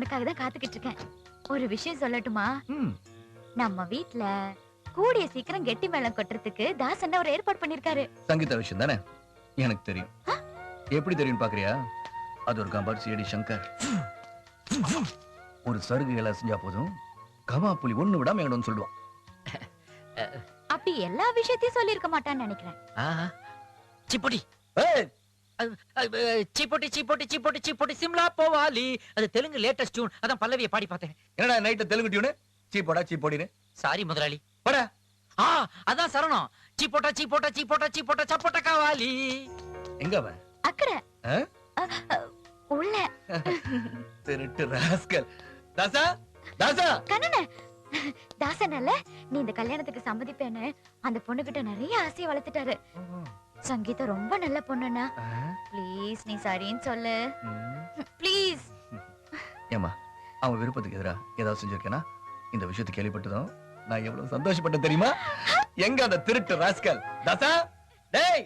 உனக்காக தான் காத்துக்கிட்டு இருக்கேன். ஒரு விஷயம் சொல்லட்டுமா? நம்ம வீட்ல கூடிய சீக்கிரம் கெட்டி மேளம் கொட்டுறதுக்கு தாசன் ஒரு ஏற்பாடு பண்ணிருக்காரு. சங்கீதா விஷயம் தானே? எனக்கு தெரியும். எப்படி தெரியும் பாக்குறியா? அது ஒரு கம்பாட் சிடி சங்கர். ஒரு சருகு எல்லாம் செஞ்சா போதும், கவா புலி ஒண்ணு விடாம எங்கன்னு சொல்லுவான். அப்படி எல்லா விஷயத்தையும் சொல்லி இருக்க மாட்டான்னு நினைக்கிறேன். சிப்பொடி சீப்பொட்டி சீப்பொட்டி சீப்பொட்டி சீப்பொட்டி சிம்லா போவாலி. அது தெலுங்கு லேட்டஸ்ட் டியூன். அதான் பல்லவியை பாடி பார்த்தேன். என்னடா நைட்ல தெலுங்கு டியூன்? சீப்போடா சீப்போடின்னு. சாரி முதலாளி. போடா. அதான் சரணம். சீப்போட்டா சீப்போட்டா சீப்போட்டா சீப்போட்டா சப்போட்டா காவாலி. எங்க அவன்? அக்கறை உள்ள. திருட்டு ராஸ்கல். தாசா தாசா கண்ணனே, தாசனால நீ இந்த கல்யாணத்துக்கு சம்மதிப்பேன்னு அந்த பொண்ணுகிட்ட நிறைய ஆசையை வளர்த்துட்டாரு. சங்கீதா ரொம்ப நல்ல பொண்ணுண்ணா. ப்ளீஸ் நீ சரின்னு சொல்லு. ப்ளீஸ். ஏமா அவன் விருப்பத்துக்கு எதிரா ஏதாவது செஞ்சிருக்கேனா? இந்த விஷயத்தை கேள்விப்பட்டதும் நான் எவ்வளவு சந்தோஷப்பட்டேன் தெரியுமா? எங்க அந்த திருட்டு ராஸ்கல்? தாசா டேய்,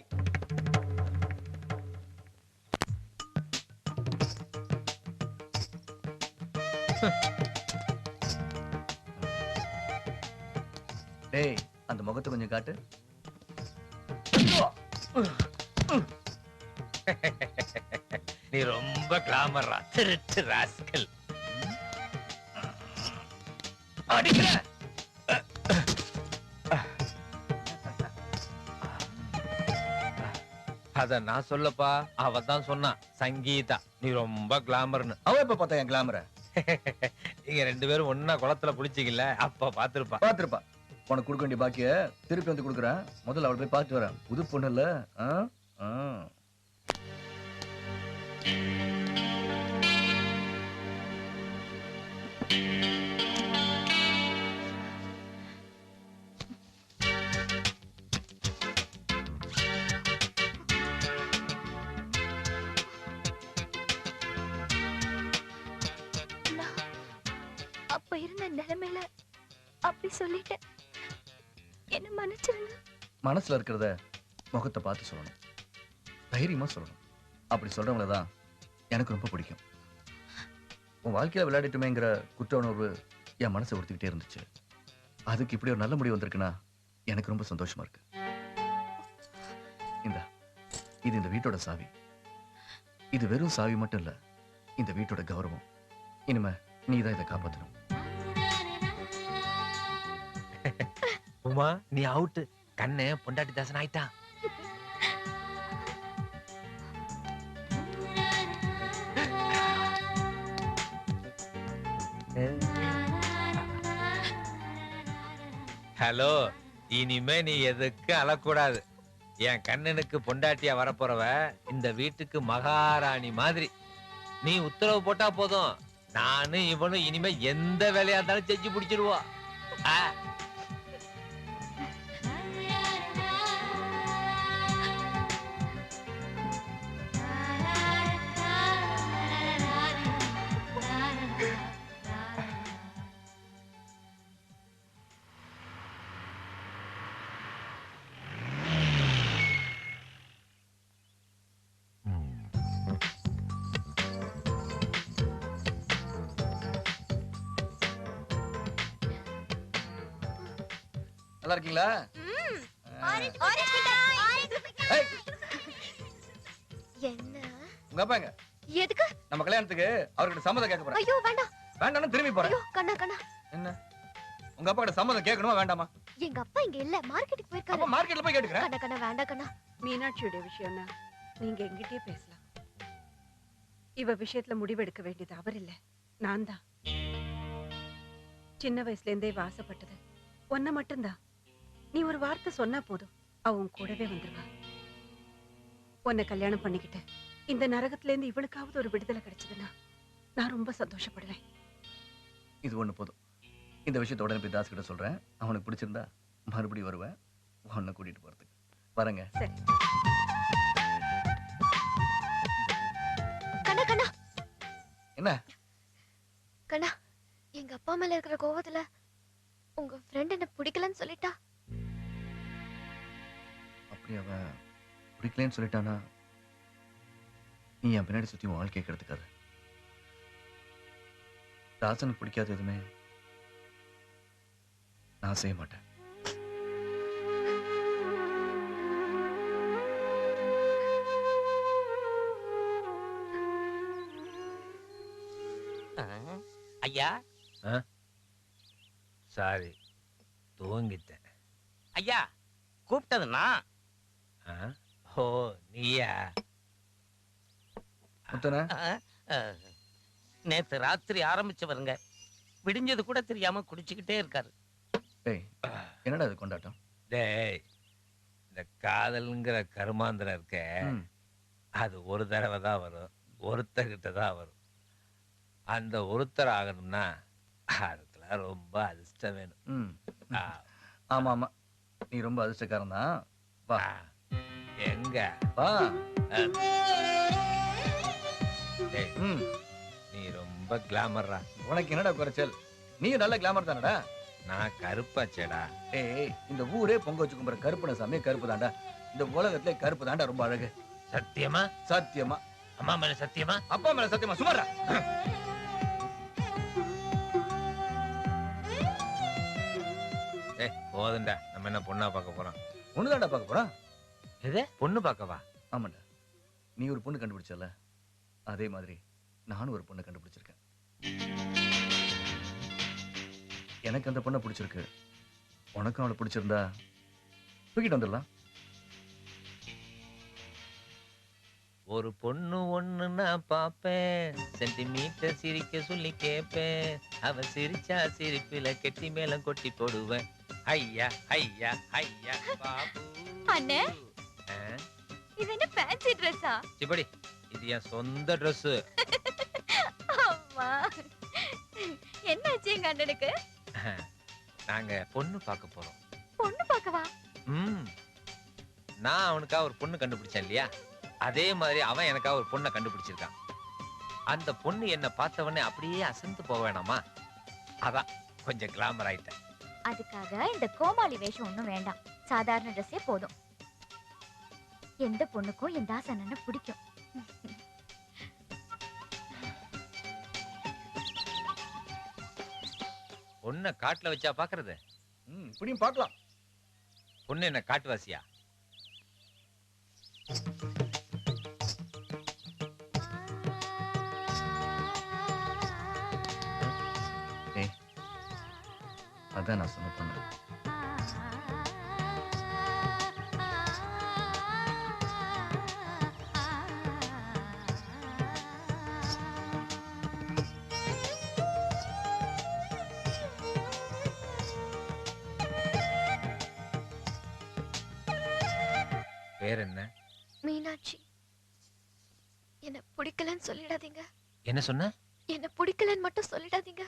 டேய் அந்த முகத்தை கொஞ்சம் காட்டு. நீ ரொம்ப கிளாமரா திருட்டு ராஸ்கல். அடிக்கிற. அத நான் சொல்லப்பா, அவ தான் சொன்னா. சங்கீதா நீ ரொம்ப கிளாமர்னு. அவ எப்ப பார்த்தா என் கிளாமர? நீங்க ரெண்டு பேரும் ஒன்னா குளத்துல குளிச்சீங்கல்ல, அப்ப பாத்துருப்பா. பாத்துருப்பா. உனக்கு கொடுக்க வேண்டிய பாக்கிய திருப்பி வந்து கொடுக்குறேன். முதல்ல அவளை போய் பார்த்து வரேன். புது பொண்ணு இல்ல. அப்ப இருந்த நிலைமையில அப்படி சொல்லிட்டேன். என்ன மன்னிச்சிருங்க. மனசுல இருக்கிறத முகத்தை பார்த்து சொல்லணும். தைரியமா சொல்லணும். அப்படி சொல்றவங்கள தான் எனக்கு ரொம்ப பிடிக்கும். உன் வாழ்க்கையில விளையாடிட்டுமேங்கிற குற்ற உணர்வு என் மனசை உறுத்திக்கிட்டே இருந்துச்சு. அதுக்கு இப்படி ஒரு நல்ல முடிவு வந்திருக்குன்னா எனக்கு ரொம்ப சந்தோஷமா இருக்கு. இது இந்த வீட்டோட சாவி. இது வெறும் சாவி மட்டும் இல்ல, இந்த வீட்டோட கௌரவம். இனிமே நீ தான் இதை காப்பாற்றணும். உமா நீ அவுட். கண்ணு பொண்டாட்டி தாசன் ஆயிட்டான். ஹலோ, இனிமே நீ எதுக்கு அழக்கூடாது. என் கண்ணனுக்கு பொண்டாட்டியா வரப்போறவ இந்த வீட்டுக்கு மகாராணி மாதிரி. நீ உத்தரவு போட்டா போதும், நானும் இவனும் இனிமே எந்த வேலையா இருந்தாலும் செஞ்சு பிடிச்சிருவோம். நல்லா இருக்கீங்களா? என்ன உங்க அப்பாங்க எதுக்கு நம்ம கல்யாணத்துக்கு அவர்கிட்ட சம்மதம் கேட்க போறேன். ஐயோ வேண்டாம். வேண்டாம்னு திரும்பி போறேன். ஐயோ கண்ணா கண்ணா. என்ன உங்க அப்பா கிட்ட சம்மதம் கேட்கணுமா வேண்டாமா? எங்க அப்பா இங்க இல்ல, மார்க்கெட்டுக்கு போயிருக்காரு. அப்ப மார்க்கெட்ல போய் கேட்டுக்கறேன். கண்ணா கண்ணா வேண்டாம் கண்ணா. மீனாட்சியோட விஷயம்னா நீங்க எங்கிட்டயே பேசலாம். இவ விஷயத்துல முடிவெடுக்க வேண்டியது அவர் இல்ல, நான் தான். சின்ன வயசுல இருந்தே வாசப்பட்டது ஒன்ன மட்டும்தான். நீ ஒரு வார்த்தை சொன்னா போதும், அவன் கூடவே வந்துருவா. உன்னை கல்யாணம் பண்ணிக்கிட்டு இந்த நரகத்துல இருந்து இவளுக்காவது ஒரு விடுதலை கிடைச்சதுன்னா நான் ரொம்ப சந்தோஷப்படுவேன். இது ஒண்ணு போதும். இந்த விஷயத்த உடனே போய் தாஸ் கிட்ட சொல்றேன். அவனுக்கு பிடிச்சிருந்தா மறுபடியும் வருவேன் உன்னை கூட்டிட்டு போறதுக்கு. வரேங்க. சரி. கண்ணா கண்ணா. என்ன கண்ணா, எங்க அப்பா மேல இருக்கிற கோவத்துல உங்க ஃப்ரெண்ட் என்ன பிடிக்கலன்னு சொல்லிட்டா. அப்படி அவ பிடிக்கலன்னு சொல்லிட்டானா நீ என் பின்னாடி சுத்தி வாழ்க்கை கெடுத்துக்காத. தாசனுக்கு பிடிக்காத எதுவுமே நான் செய்ய மாட்டேன். ஐயா சாரி, தூங்கிட்டேன். ஐயா கூப்பிட்டதுன்னா ஆ? ஓ நீயா? முத்தன நேத்து ராத்திரி ஆரம்பிச்சவருங்க விடிஞ்சது கூட தெரியாம குடிச்சுக்கிட்டே இருக்காரு. ஏய், என்னடா இது கொண்டாட்டம்? டேய், இந்த காதல்ங்கிற கருமாந்திரம் இருக்க, ம், அது ஒரு தடவை தான் வரும், ஒருத்தர்கிட்ட தான் வரும். அந்த ஒருத்தர் ஆகணும்னா அதுக்கெல்லாம் ரொம்ப அதிர்ஷ்டம் வேணும். ம். ஆ, ஆமா ஆமா, நீ ரொம்ப அதிர்ஷ்டக்காரன் தான். வா ஆ. எங்க? வா. டேய், ம், நீ ரொம்ப கிளாமர்ரா. உனக்கு என்னடா குறைச்சல்? நீயும் நல்ல கிளாமர் தானடா. நான் கருப்பாச்சேடா. ஏய், இந்த ஊரே பொங்க வச்சு கும்புற கருப்புன சாமி கருப்பு தாண்டா. இந்த உலகத்திலே கருப்பு தாண்டா ரொம்ப அழகு. சத்தியமா? சத்தியமா. அம்மா மேல சத்தியமா? அப்பா மேல சத்தியமா. சுமாரா. ஏய் போதும்டா, நம்ம என்ன பொண்ணா பார்க்க போறோம்? ஒண்ணுதான்டா பார்க்க போறான். எது பொண்ணு பார்க்கவா? ஆமாண்டா, நீ ஒரு பொண்ணு கண்டுபிடிச்சல, அதே மாதிரி நானும் ஒரு பொண்ணை கண்டுபிடிச்சிருக்கேன். எனக்கு அந்த பொண்ணை பிடிச்சிருக்கு, உனக்கும் அவளை பிடிச்சிருந்தா தூக்கிட்டு வந்துடலாம். ஒரு பொண்ணு ஒண்ணு நான் பாப்பேன், சென்டிமீட்டர் சிரிக்க சொல்லி கேப்பேன், அவ சிரிச்சா சிரிப்புல கெட்டி மேலம் கொட்டி போடுவேன். ஐயா ஐயா ஐயா பாபு. அண்ணே, ஆ? இது என்ன ஃபேன்சி ட்ரெஸ்ஸா? சிப்படி, இது என் சொந்த ட்ரெஸ். அம்மா, என்னாச்சு எங்க அண்ணனுக்கு? நாங்க பொண்ணு பார்க்க போறோம். பொண்ணு பார்க்கவா? ம், நான் அவனுக்காக ஒரு பொண்ணு கண்டுபிடிச்சேன் இல்லையா, அதே மாதிரி அவன் எனக்காக ஒரு பொண்ணை கண்டுபிடிச்சிருக்கான். அந்த பொண்ணு என்ன பார்த்த உடனே அப்படியே அசந்து போக வேணாமா, அதான் கொஞ்சம் கிளாமர் ஆயிட்டேன். அதுக்காக இந்த கோமாளி வேஷம் ஒண்ணும் வேண்டாம், சாதாரண ட்ரெஸ்ஸே போதும். எந்த பொண்ணுக்கும் என் தாஸ் அண்ணனை பிடிக்கும். பொண்ணை காட்டுல வச்சா பாக்குறது? ம், இப்படியும் பார்க்கலாம். பொண்ணு என்ன காட்டுவாசியா? ஏய், அதான் நான் சொன்ன பொண்ணு. பேர் என்ன? மீனாட்சி. என்ன பிடிக்கலன்னு சொல்லிடாதீங்க. என்ன சொன்ன? என்ன பிடிக்கலன்னு மட்டும் சொல்லிடாதீங்க.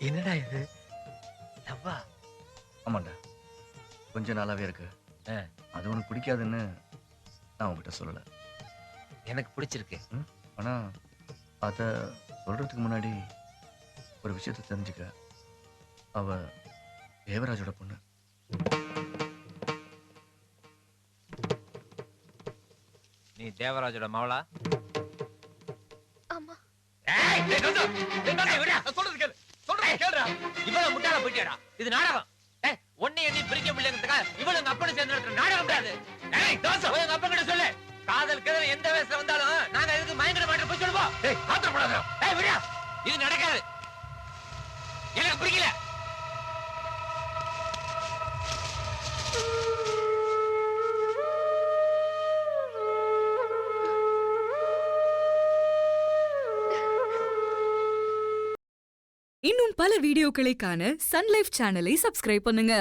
என்னடா இது, லவ்வா? ஆமாண்டா, கொஞ்ச நாளாவே இருக்கு. ஆ. அது உனக்கு பிடிக்காதுன்னு நான் உன்கிட்ட சொல்லல. எனக்கு பிடிச்சிருக்கு. ஆனா அத சொல்றதுக்கு முன்னாடி ஒரு விஷயத்தை தெரிஞ்சுக்க. அவ தேவராஜோட பொண்ணு. நீ தேவராஜோட மவளா? ஆமா. ஏய், டேய் கௌதம், டேய் கௌதம், விடுடா. சொல்றது கேளு, சொல்றது கேளுடா. இவ்வளவு முட்டாளா போயிட்டியாடா? இது நாடகம். ஏய், ஒன்னை எண்ணி பிரிக்க முடியலங்கிறதுக்காக இவ்வளவு உங்க அப்பனை சேர்ந்து நடத்துற நாடகம் கிடையாது. ஏய் தோசை, போய் உங்க அப்பா கிட்ட சொல்லு, காதல் கதல் எந்த வயசுல வந்தாலும் நாங்க எதுக்கு மயங்கட மாட்டோம், போய் சொல்லுவோம். ஏய், ஆத்திரப்படாத. ஏய் விடுடா, இது நடக்காது, எனக்கு பிடிக்கல. இன்னும் பல வீடியோக்களை காண சன் லைஃப் சேனலை சப்ஸ்கிரைப் பண்ணுங்க.